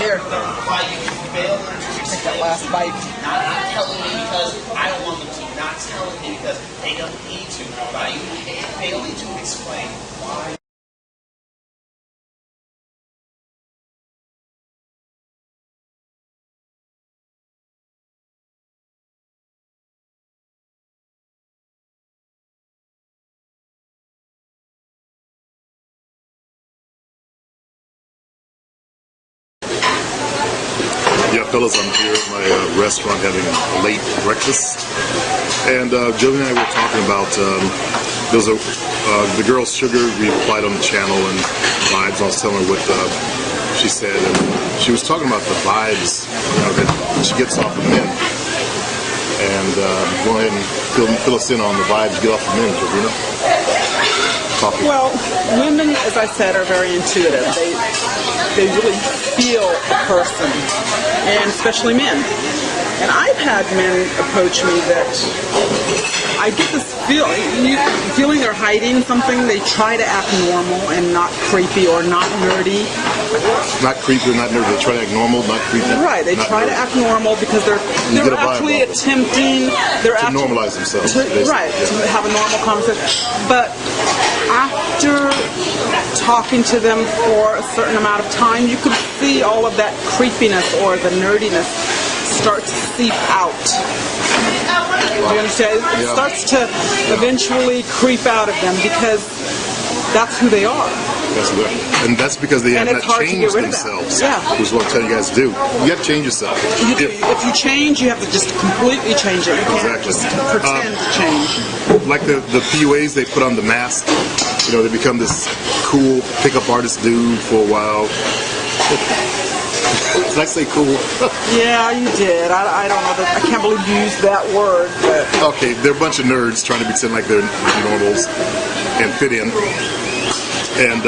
Here. Why you fail them to Take that last bite. not telling me because I don't want them to, not telling me because they don't need to, why you failing to explain why. Yeah, fellas, I'm here at my restaurant having a late breakfast, and Joey and I were talking about there was the girl Sugar replied on the channel and vibes. I was telling her what she said, and she was talking about the vibes, you know, that she gets off of men. And go ahead and fill us in on the vibes you get off of men, Jovina. Well, women, as I said, are very intuitive. They really feel a person, and especially men. And I've had men approach me that I get this feeling they're hiding something. They try to act normal and not creepy or not nerdy. Not creepy, not nerdy. They try to act normal, not creepy. Right. They try to act normal because they're actually attempting. They're to normalize themselves. Right. Yeah. To have a normal conversation. But after talking to them for a certain amount of time, you could see all of that creepiness or the nerdiness start to seep out. Do you understand? It starts to eventually creep out of them because that's who they are. And that's because they have not changed themselves. Yeah. Which is what I'm telling you guys to do. You have to change yourself. If you change, you have to just completely change it. You can't just pretend to change. Like the PUAs, they put on the mask. You know, they become this cool pickup artist dude for a while. Did I say cool? Yeah, you did. I don't know. I can't believe you used that word. But. Okay, they're a bunch of nerds trying to pretend like they're normals and fit in. And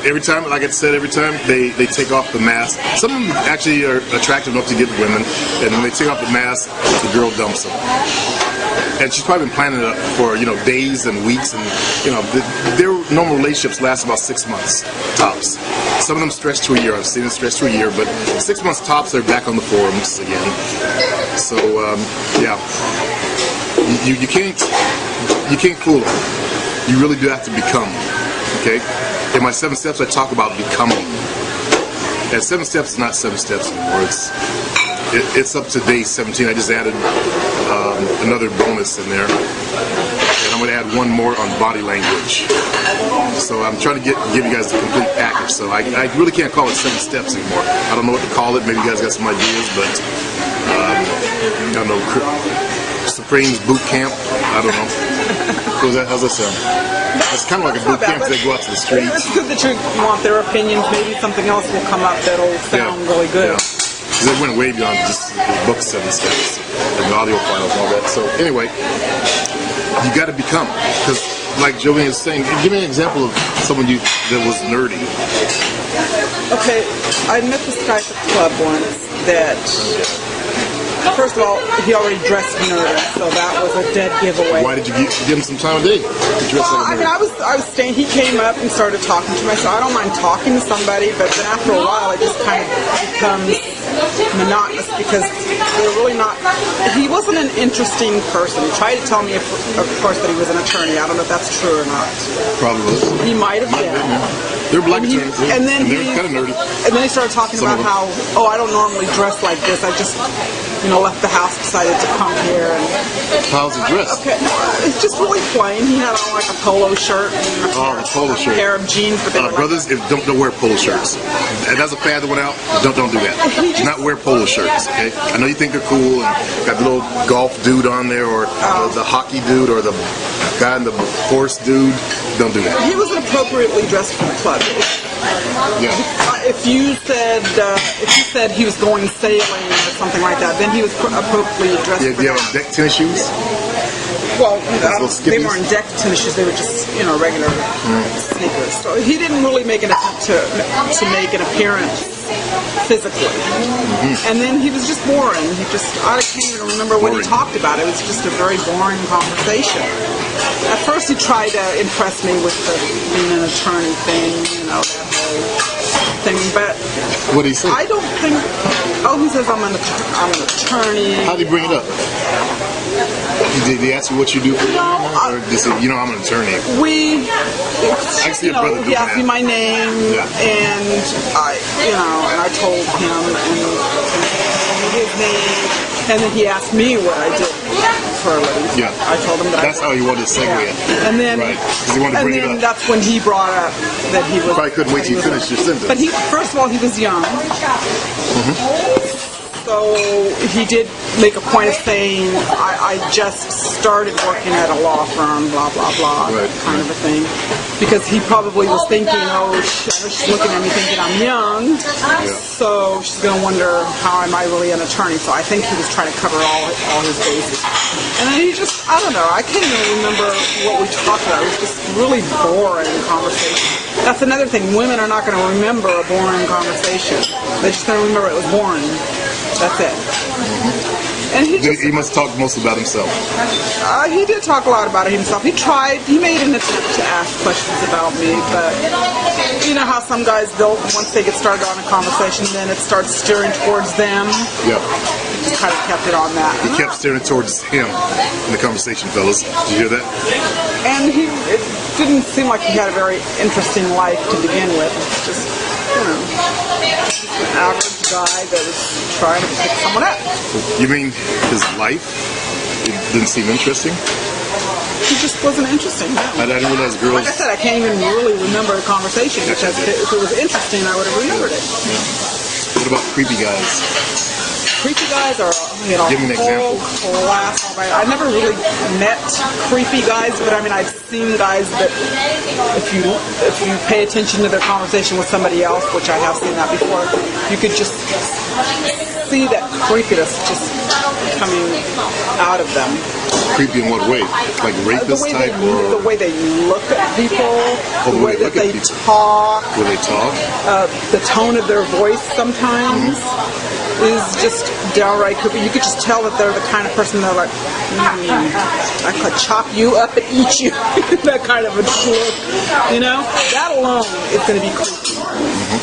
every time, like I said, every time they take off the mask, some of them actually are attractive enough to get women, and when they take off the mask, the girl dumps them. And she's probably been planning it for, you know, days and weeks, and, you know, their normal relationships last about 6 months, tops. Some of them stretch to a year. I've seen them stretch to a year, but 6 months tops, they're back on the forums again. So, yeah, you can't fool them. You really do have to become. Okay? In my 7 steps, I talk about becoming. And 7 steps is not 7 steps anymore. It's up to day 17. I just added another bonus in there. And I'm going to add one more on body language. So I'm trying to give you guys the complete package. So I really can't call it 7 steps anymore. I don't know what to call it. Maybe you guys got some ideas, but I don't know. Supreme's boot camp. I don't know. How's that sound? It's kind of like a boot camp. They go out to the streets. It's good that you want their opinions. Maybe something else will come up that'll sound really good. Yeah. Because it went way beyond just the book 7 steps and the audio files and all that. So anyway, you got to become. Because like Joey is saying, give me an example of someone that was nerdy. Okay, I met this guy at the club once that... First of all, he already dressed nerdy, so that was a dead giveaway. Why did you give him some time of day to dress like a nerd? I mean, I was staying. He came up and started talking to me. So I don't mind talking to somebody, but then after a while, it just kind of becomes monotonous because they're really not. He wasn't an interesting person. He tried to tell me, of course, that he was an attorney. I don't know if that's true or not. Probably was. He might have been. They're black attorneys, and then they're kind of nerdy. And then he started talking about how, I don't normally dress like this. I just, left the house, decided to come here. And how's he dressed? Okay, it's just really plain. He had on like a polo shirt and a polo shirt. Pair of jeans. But brothers, don't wear polo shirts. And that's a fad that went out. Don't do that. Do not wear polo shirts. Okay, I know you think they're cool and got the little golf dude on there, or the hockey dude, or the guy in the horse dude. Don't do that. He was appropriately dressed for the club. Yeah. If you said he was going sailing or something like that, then he was appropriately dressed. Yeah, do you have deck tennis shoes? Well, they weren't deck tennis shoes. They were just regular sneakers. So he didn't really make an attempt to make an appearance physically. And then he was just boring. I can't even remember what he talked about. It was just a very boring conversation. At first he tried to impress me with the being an attorney thing, that whole thing, but What did he say? I don't think. Oh, he says I'm an attorney. How did he bring it up? Did he ask you what you do for a living? Or did he say, I'm an attorney? We, I see your brother doing he asked me that. my name, and I told him and his name, and then he asked me what I did for a living. Yeah. I told him that. That's how he wanted to segue it. And then, Right. 'Cause he wanted to and bring it then up. that's when he brought up that he was. Probably couldn't wait till you finished your sentence. But first of all, he was young. So he did make a point of saying, I just started working at a law firm, blah, blah, blah, Right. kind of a thing. Because he probably was thinking, she's looking at me thinking I'm young, so she's going to wonder how am I really an attorney. So I think he was trying to cover all his bases. And then he just, I don't know, I can't even remember what we talked about. It was just really boring conversation. That's another thing. Women are not going to remember a boring conversation. They're just going to remember it was boring. That's it. And He must talk most about himself. He did talk a lot about himself. He made an attempt to ask questions about me, but you know how some guys once they get started on a conversation, then it starts steering towards them. Yeah. Just kind of kept it on that. He kept steering towards him in the conversation, fellas. Did you hear that? And it didn't seem like he had a very interesting life to begin with. Just, just an average guy that was trying to pick someone up. You mean his life? It didn't seem interesting? He just wasn't interesting. No. I didn't realize girls... Like I said, I can't even really remember the conversation because if it was interesting, I would have remembered it. Yeah. What about creepy guys? Creepy guys are, Give me an whole example. class. I never really met creepy guys, but I mean, I've seen guys that if you pay attention to their conversation with somebody else, which I have seen that before, you could just see that creepiness just coming out of them. Creepy in what way? Like rapist type? The way they look at people, the way they look at people. talk, Will they talk? the tone of their voice sometimes is just downright creepy. You could just tell that they're the kind of person that are like, I could chop you up and eat you. That kind of a look. That alone is going to be creepy.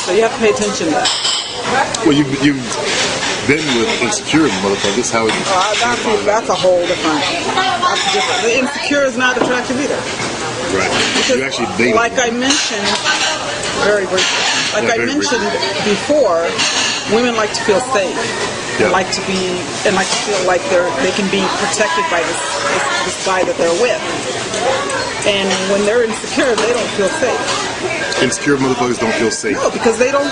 So you have to pay attention to that. Well, you've been with insecure motherfuckers. How would you? That's a whole different. That's different. The insecure is not attractive either. Right. Because, You actually dated. like I mentioned, very briefly. Like I mentioned before, women like to feel safe. Yeah. And like to feel like they can be protected by this guy that they're with. And when they're insecure, they don't feel safe. Insecure motherfuckers don't feel safe. No, because they don't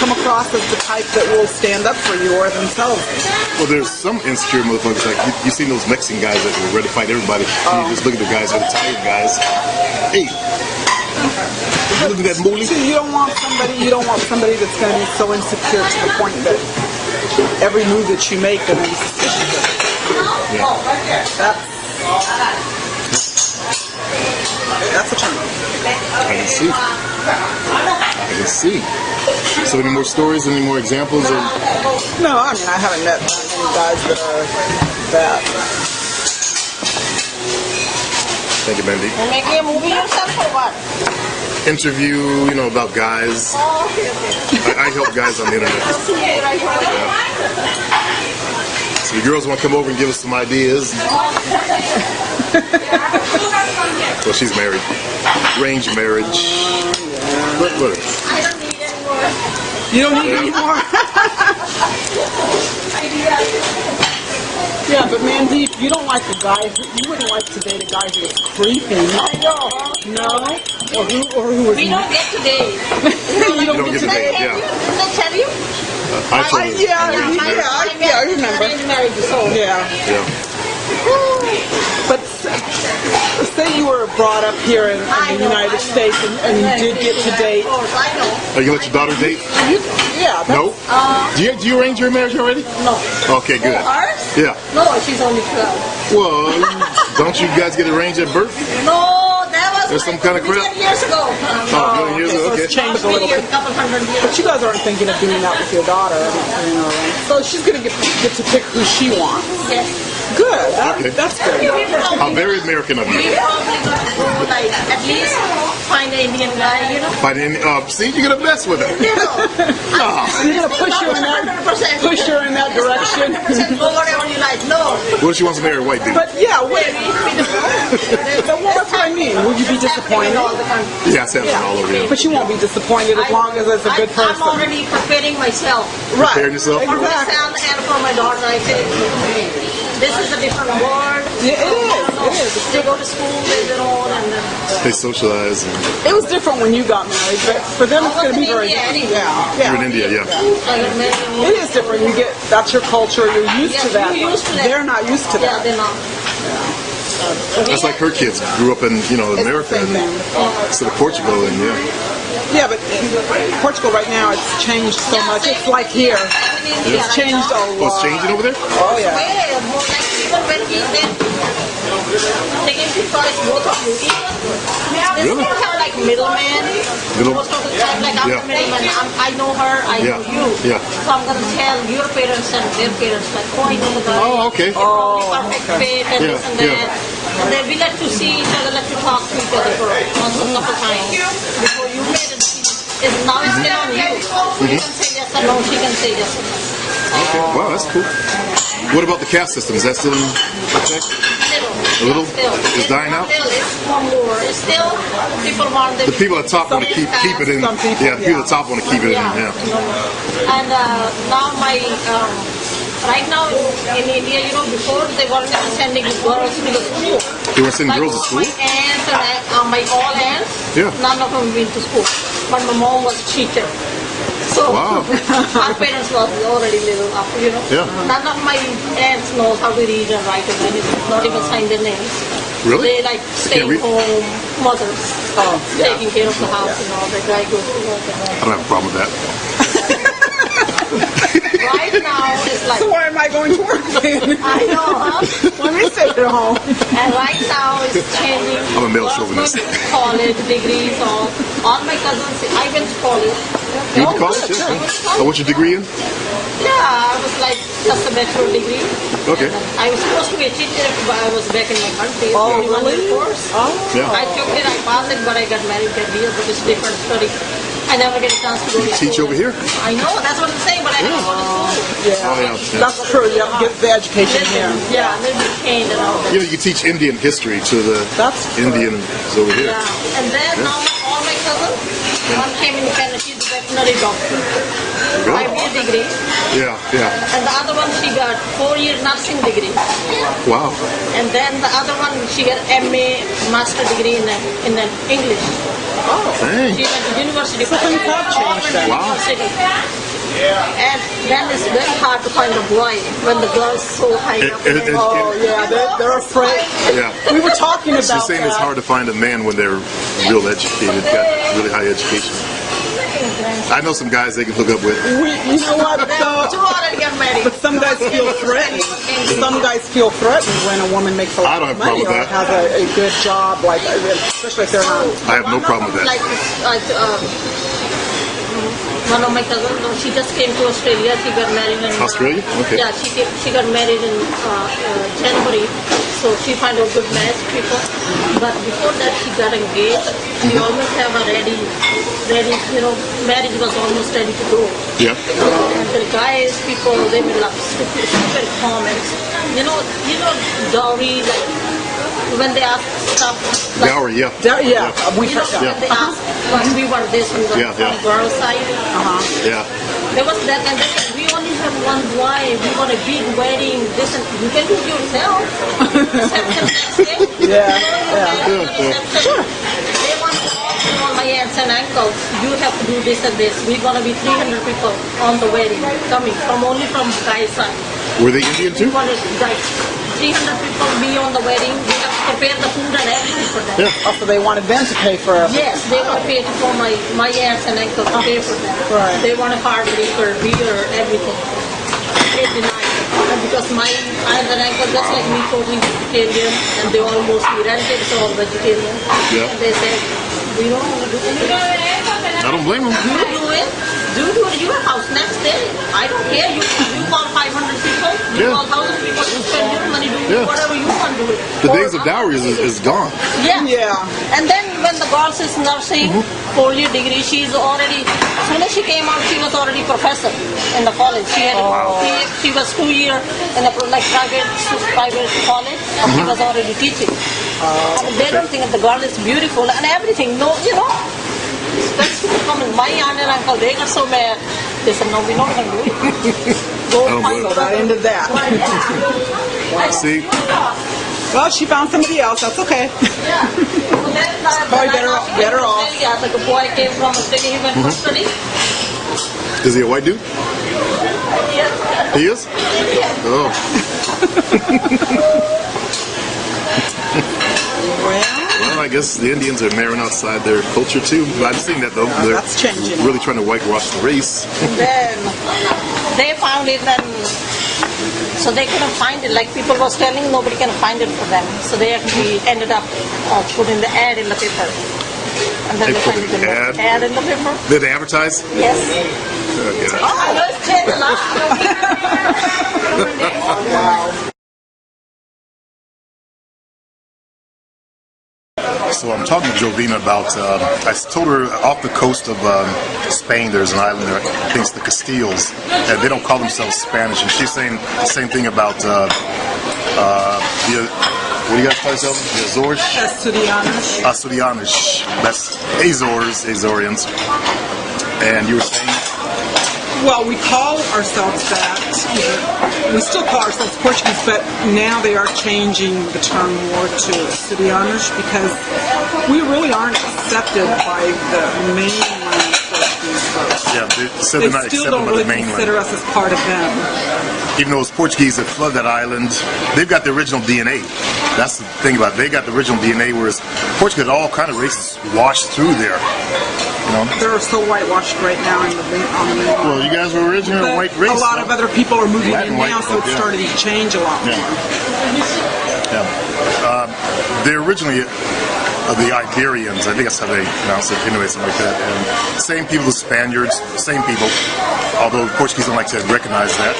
come across as the type that will stand up for you or themselves. Well, there's some insecure motherfuckers like you seen those Mexican guys that are ready to fight everybody. And you just look at the guys, or the Italian guys. Hey, look at that moolie. See, you don't want somebody that's going to be so insecure to the point that every move that you make they're going to be suspicious of. Yeah. That's a turn. I can see. So any more stories, any more examples of... No, I mean, I haven't met any guys that are that. Thank you, Mandy. You're making a movie yourself or what? Interview, about guys. I help guys on the internet. So the girls want to come over and give us some ideas. Well, she's married. Arranged marriage. What? I don't need any more. You don't need any more? Yeah, but Mandy, you don't like a guy. You wouldn't like to date a guy who is creepy. I know. No? Or who is... We don't get to date. You don't get to date, yeah. Did I tell you? I told her. I remember. I married you, so. Yeah. Yeah. But say you were brought up here in the United States and you did get to date. Of course, I know. Are you gonna let your daughter date? Yeah. No? Do you arrange your marriage already? No. Okay, good. Ours? Yeah. No, she's only 12. Well, don't you guys get arranged at birth? No, that was There's some kind of crap? 10 years ago. Oh, years ago, So okay. it's changed a little bit. A couple hundred years. But you guys aren't thinking of doing that with your daughter. Right? So she's going to get to pick who she wants. Yes. Good. Okay. That's good. How very American of you. We probably got like at least find an Indian guy, you know. See, you're gonna mess with it. You know. You're gonna push her in that 100%. push her in that direction. Go whatever you like. No. What if she wants to marry a white dude? But yeah, Maybe be the but that's what I mean. Will you be disappointed? all the time. Yeah, it's happening all over here. But you won't be disappointed as long as it's a good I'm person. already preparing myself. Right. Preparing yourself? For my Exactly. son and for my daughter, I say, this is a different world. Yeah, it is. It is. They go to school, they their own, and then They socialize. And It was different when you got married, but for them it's I going to was be in very India different. anyway. Yeah, you're in India, yeah. I got married. It is different. That's your culture. You're used Yeah, to that. you're used to that. They're not used to Yeah, that. they're not. That's like her kids grew up in, It's America the same thing. instead of Portugal, and yeah. Yeah, but in Portugal right now it's changed so much. It's like here. It's changed a Oh, it's lot. changing over there? Oh yeah. Way more like even when he then taking people is both of you. They Really? still have like middleman. Middle- Most of the time, like I'm Yeah. the middleman. I know her, I Yeah. know you. Yeah. So I'm gonna tell your parents and their parents like, oh, I know the guy. Oh, okay. Perfect fit and Yeah, this and yeah. that. And then we like to see each other, like to talk to each other for a couple times before you made it. Now it's still on you. You can say yes or no. She can say yes or no. Okay. Wow, that's cool. What about the caste system? Is that still in effect? A little? Still. It's dying out? Still, it's one more. It's still, people want them. The people at the top want to keep it in. Some people, Yeah, the people at the top want to keep it in. Yeah. Yeah. And now right now in India, before they weren't sending girls to the school. They were sending Like girls to school? my aunts and my all aunts, Yeah. none of them went to school. But my mom was a teacher. So Wow. our parents was already little up, Yeah. None of my aunts knows how to read and write and anything, not even sign their names. Really? They like stay read? home mothers, Oh, yeah. taking care of the house and all. The guy goes to work and all. I don't have a problem with that. Right now it's like, So why am I going to work then? I know, huh? Let me stay at home. And right now it's changing. I'm a male Girls chauvinist. going to college, degrees, all my cousins, I went to college. You went to Oh, college? good, Yeah. sure. Oh, what's your degree in? Yeah, I was like just a bachelor degree. Okay. I was supposed to be a teacher, but I was back in my country. Oh, only one really? year course. Oh. Yeah. I took it, I passed it, but I got married that year, but it's different story. I never get a chance to go to Teach school. over here? I know, that's what I'm saying, but I didn't go to school. Yeah. Oh, yeah. That's true. You have to get the education here. Yeah, and then we trained and all that. You teach Indian history to the That's true. Indians over here. Yeah, and then now all my cousins, one came in Canada, she's a veterinary doctor, 5-year degree, Yeah, yeah. and the other one she got 4-year nursing degree, Wow. and then the other one she got MA master degree in English. Dang. She went to university. So things have changed then. Wow. And then it's very hard to find a boy when the girl's so high up. Oh yeah, they're afraid. Yeah. We were talking about She's saying it's that. hard to find a man when they're real educated, got really high education. I know some guys they can hook up with. You know what? Too hard to get married. But some guys feel threatened. Some guys feel threatened when a woman makes a lot I don't of have a money problem or with that. has a good job, like especially if they're not. I have no problem with that. One of my cousins, she just came to Australia. She got married in Australia? Okay. Yeah, she got married in January, so she found a good match people. But before that, she got engaged. She almost have a ready. Marriage was almost ready to go. Yeah. And the guys, people, they will love stupid comments. Dowry, like when they ask stuff. Like, Dowry, yeah. Yeah, we've heard when that. they ask, well, we want this, we want Yeah, from yeah. girl side. Yeah. There was that, and they said, we only have one wife, we want a big wedding, this and you can do it yourself. Yeah, Sure. They want all my aunts and uncles, you have to do this and this. We're going to be 300 people on the wedding, coming only from guy side. Were they Indian We too? want to, like, 300 people be on the wedding, we have to prepare the food and everything for them. Yeah. Also, they wanted them to pay for everything. Yes, they want to pay for my aunts and uncles to pay for them. Right. They want a hard liquor, beer, everything. They deny it. And because my aunt and uncle, just like me, totally vegetarian, and they almost be relatives are all vegetarian. Yeah. And they said, we don't want to do anything. I don't blame them. You do it, do it at your house next day. I don't care. You call 500 people, you Yeah. call 1,000 people, you spend your money, do Yeah. whatever you want to do. The days of dowries is gone. Yeah. Yeah. And then when the girl is nursing, 4-year degree, she's already, as soon as she came out, she was already professor in the college. She had, she was 2 years in the private college, and she was already teaching. And they don't think that the girl is beautiful and everything. No, you know. Especially come in my aunt and uncle, they got so mad. They said, no, we're not going to do it. Go I don't find believe So that ended that. See, Well, she found somebody else. That's okay. Yeah. So then, Probably better off. Yeah, like a boy came from Australia, he went for study. is he a white dude? Yes. He is. Oh, well, I guess the Indians are marrying outside their culture too. I've seen that though. They're that's changing. really trying to whitewash the race. Then they found it and so they couldn't find it. Like people was telling, nobody can find it for them. So they actually ended up putting the ad in the paper. And then They they put find it in an the ad in the paper. Did they advertise? Yes. Yeah. Oh, let's check it out. So I'm talking to Jovina about, I told her off the coast of Spain there's an island there, I think it's the Castiles, and they don't call themselves Spanish, and she's saying the same thing about the, what do you guys call yourselves? The Azores? Estudiantes. Asturianos. That's Azorians. And you were saying? Well, we call ourselves that. We still call ourselves Portuguese, but now they are changing the term more to Estudiantes because we really aren't accepted by the mainland Portuguese folks. Yeah, they said They they're not still accepted don't by the really mainland. consider us as part of them. Even though it's Portuguese that flooded that island, they've got the original DNA. That's the thing about it. They got the original DNA, whereas Portugal, all kind of races washed through there. You know? They're so whitewashed right now on the mainland. Well, you guys were original But white race. a lot of other people are moving Latin in white now, so folk, it's yeah. starting to change a lot Yeah. more. Yeah. They're originally the Iberians. I think that's how they pronounce it. Anyway, something like that. And same people as Spaniards, same people. Although the Portuguese don't like to recognize that.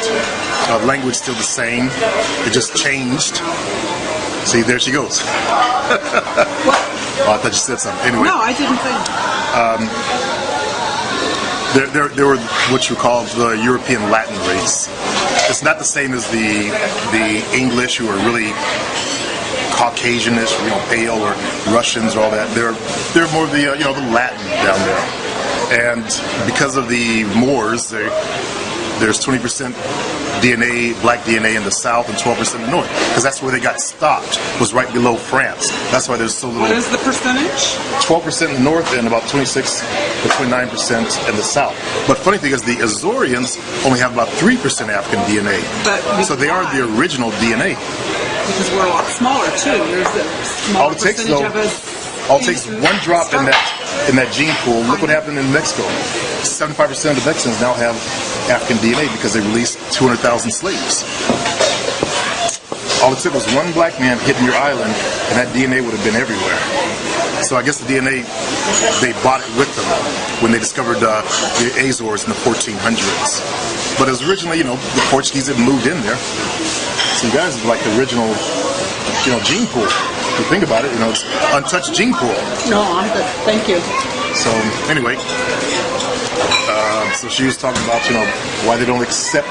Language still the same. It just changed. See, there she goes. Oh, I thought you said something. Anyway. No, I didn't think. There were what you call the European Latin race. It's not the same as the English, who are really Caucasianish, pale, or Russians, or all that. They're more of the the Latin down there. And because of the Moors, there's 20% DNA, black DNA in the south and 12% in the north, because that's where they got stopped, was right below France. That's why there's so little. What is the percentage? 12% in the north and about 26 to 29% in the south. But funny thing is, the Azorians only have about 3% African DNA. But So they are the original DNA. Because we're a lot smaller too. There's a small All it takes, percentage though, of us. all it takes is one drop in that gene pool. Look what happened in Mexico. 75% of the Mexicans now have African DNA because they released 200,000 slaves. All it took was one black man hitting your island, and that DNA would have been everywhere. So I guess the DNA, they bought it with them when they discovered the Azores in the 1400s. But it was originally, the Portuguese that moved in there. So you guys are like the original, gene pool. If you think about it, it's untouched gene pool. No, I'm good. Thank you. So anyway, so she was talking about why they don't accept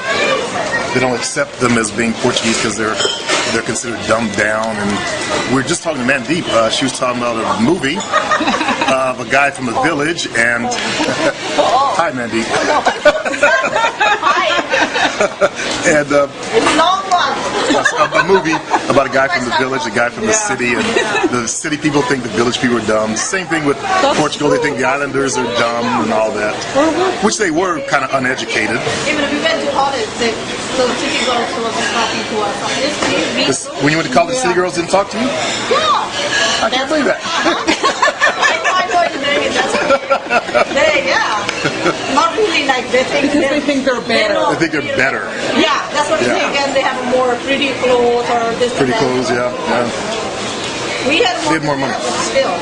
them as being Portuguese because they're considered dumbed down. And we were just talking to Mandeep. She was talking about a movie of a guy from the village and hi Mandeep. And It's long one. a movie about a guy from the village, a guy from the city, and the city people think the village people are dumb. Same thing with Portugal; they think the islanders are dumb and all that, which they were kind of uneducated. Even if we went to college, the city girls wasn't talking to us. When you went to college, the city girls didn't talk to you? Yeah. I can't believe that. I know you're doing it. That's okay. Not really like they think They think they're better. I think they're better. Yeah, that's what they Yeah. think, and they have more pretty clothes or this. Pretty and that. clothes, yeah. We had They had more money. but still.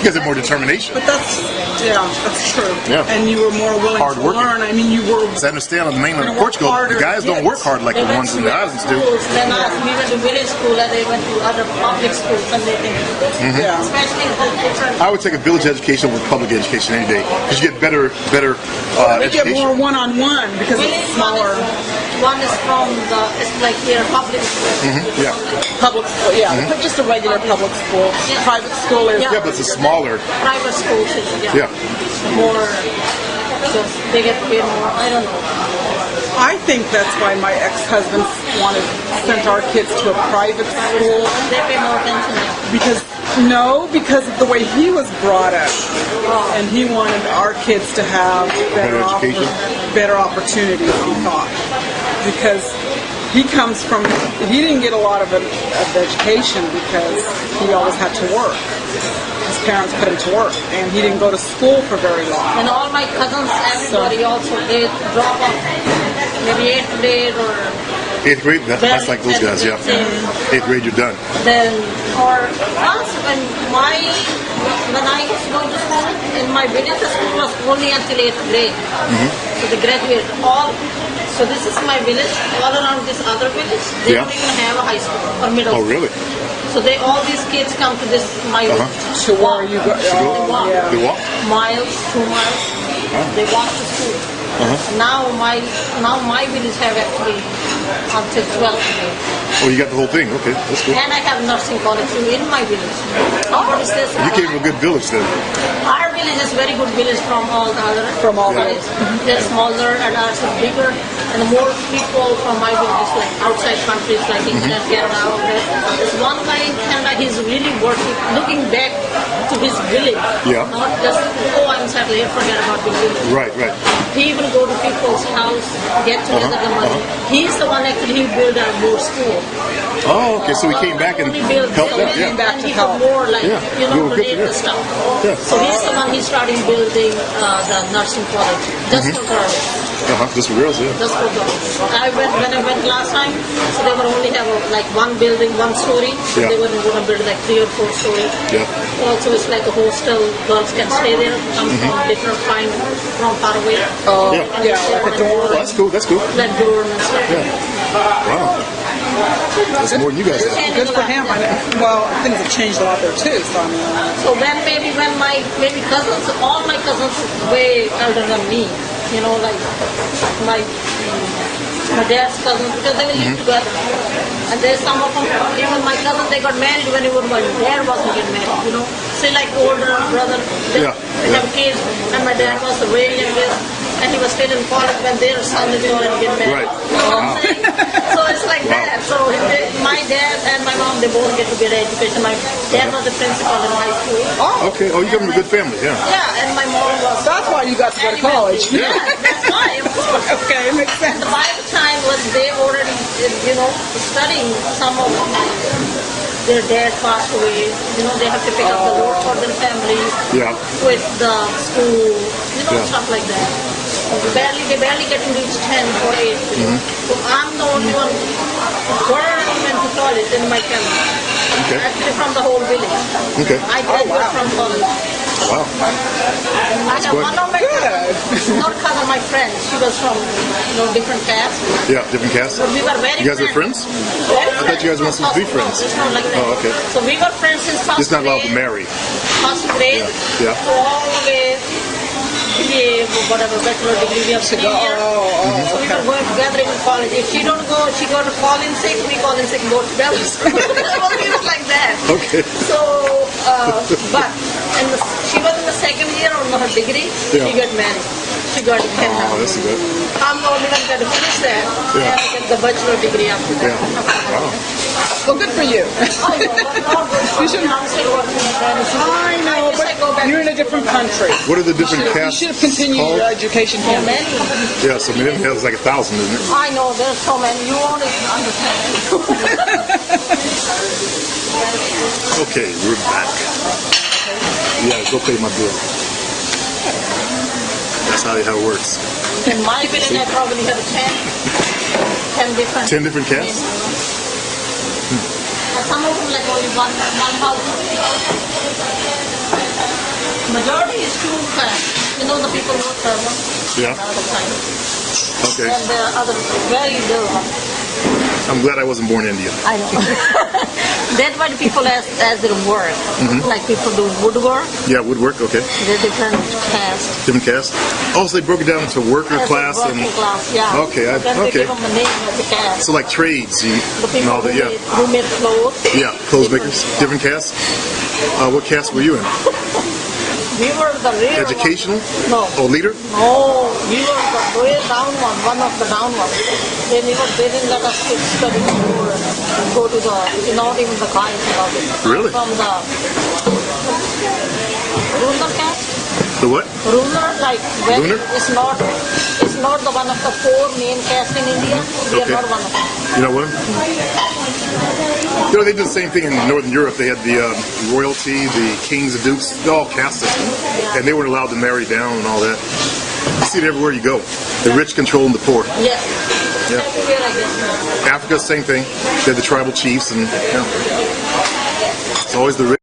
You guys have more determination. But that's true. Yeah. And you were more willing Hard to working. learn. I mean, you were. As I understand, on the mainland of Gonna work Portugal, harder the guys to don't get work hard like the ones in the islands do. Then we went to village school and they went to other public schools and they think, Yeah. especially the different. I would take a village education with public education any day because you get better They get more education. one-on-one because it's Village smaller. one is from the, it's like here, public school. Yeah. Public school, but just a regular public school. Yeah. Private school is. Yeah, but it's a smaller. Private schools, Yeah. more, so they get paid more. I don't know. I think that's why my ex-husband sent our kids to a private school They pay more attention there. because of the way he was brought up, and he wanted our kids to have Better education? better opportunities. He thought because he didn't get a lot of education because he always had to work. His parents put him to work, and he didn't go to school for very long. And all my cousins, everybody also, they drop off maybe 8th grade or 8th grade, that's like those guys, yeah. 8th grade, you're done. then, or once when I was going to school, in my village, the school was only until 8th grade. So they graduated so this is my village, all around this other village, they don't even have a high school or middle Oh, school. really? So all these kids come to this, my village. To where you go? They walk. They walk? Miles, 2 miles. They walk to school. Now my village have actually until 12th grade. Oh, you got the whole thing. Okay, that's cool. And I have nursing college too in my village. What is this? You came from a good village then. Our village is very good village from all the other. From all the- villages. They're smaller and ours is bigger. And more people from my village, like outside countries like England, Canada, all that. There's one guy in Canada, he's really working, looking back to his village. Yeah. Not just, I'm settled here, forget about the village. Right. He even go to people's house, get together the money. He's the one actually who built our more school. Oh, okay, so we came back and helped out, Came yeah. back And to he help. could more like, Yeah. Good to donate hear. the stuff. Yeah. So he's the one, he's starting building the nursing college. Just for girls. Just for girls, yeah. Just for girls. When I went last time, so they would only have like one building, 1 story. So Yeah. they wouldn't want to build like 3 or 4 stories. Yeah. Also, it's like a hostel. Girls can stay there, come from different kind, from far away. Yeah. Yeah, like a dorm. Well, that's cool, Like dorm and stuff. Wow. That's more than you guys have. Good for him. Well, things have changed a lot there too. So I mean, So then when my cousins, all my cousins way elder than me, like my dad's cousins, because they will live together. And there's some of them, even my cousin, they got married when my dad wasn't getting married, Say like older brother, they have kids, and my dad was way younger, and he was still in college when their son is going to get married. Right. You know what I'm saying? So it's like that. So my dad and my mom, they both get to get education. My dad was the principal in high school. Okay, oh, you come from a good family, yeah. Yeah, and my mom was. that's why you got to go to college. Yeah, that's why. Of course. Okay, it makes sense. And by the time was they already, studying, some of their dad passed away. They have to pick up the road for their family, Yeah. quit the school, Yeah. stuff like that. They barely get to reach 10 or 8. So I'm the only one who went to college in my family. Okay. Actually from the whole village. Okay. I graduated from college. Wow. I have good. one of my cousins, not cousin, my friend. She was from different caste. Yeah, different casts. But we were very You guys are friends? I thought you guys were supposed to be friends. It's not like that. Oh, okay. So we were friends since first Just not allowed to grade. marry. First grade. Yeah. So all the way BA, whatever, bachelor degree, we have 3 years. So we were going together in college. If she don't go, she got to call in sick, we call in sick both together. It was like that. Okay. So, she was in the second year on her degree. Yeah. She got married. She got Oh, married. that's good. I'm the only one that finished that. Yeah. And I get the bachelor degree after that. Yeah. Wow. Well, good for you. I know, but not good for You should- me. I'm still working in Tennessee. I know, guess I go but back you're in a to different country. What are the different You castes should have continued called? your education So here. many. Yeah, so Minimum has like 1,000, isn't it? I know, there's so many. You won't even understand. Okay, we're back. Yeah, go pay my bill. That's how it works. In my village, I probably have 10 different. 10 different castes? And some of them like only one house. Majority is two castes. You know the people who travel. Yeah. The other kind. Okay. And there are other very little. I'm glad I wasn't born in India. I know. That's why the people as their work. Like people do woodwork. Yeah, woodwork. Okay. They're different castes. Different caste. Oh, so they broke it down into worker As a class working and class, yeah. Okay, Then they okay. give them a name as a caste. so like trades The and people all that. Yeah. who made clothes. Yeah, clothes makers. Different caste. What caste were you in? We were the rare Educational? ones. No. Oh, leader? No, we were the way down one of the down ones. They didn't let us study or go to the, not even the clients about it. Really? From the ruler caste. The what? Ruler, like when Lunar? it's not the one of the four main castes in India. We Okay. are not one of them. You know what? You know, they did the same thing in Northern Europe. They had the royalty, the kings, the dukes, all caste system. And they weren't allowed to marry down and all that. You see it everywhere you go. The rich controlling the poor. Yes. Yeah. Everywhere I guess. Africa, same thing. They had the tribal chiefs and, you know, it's always the rich.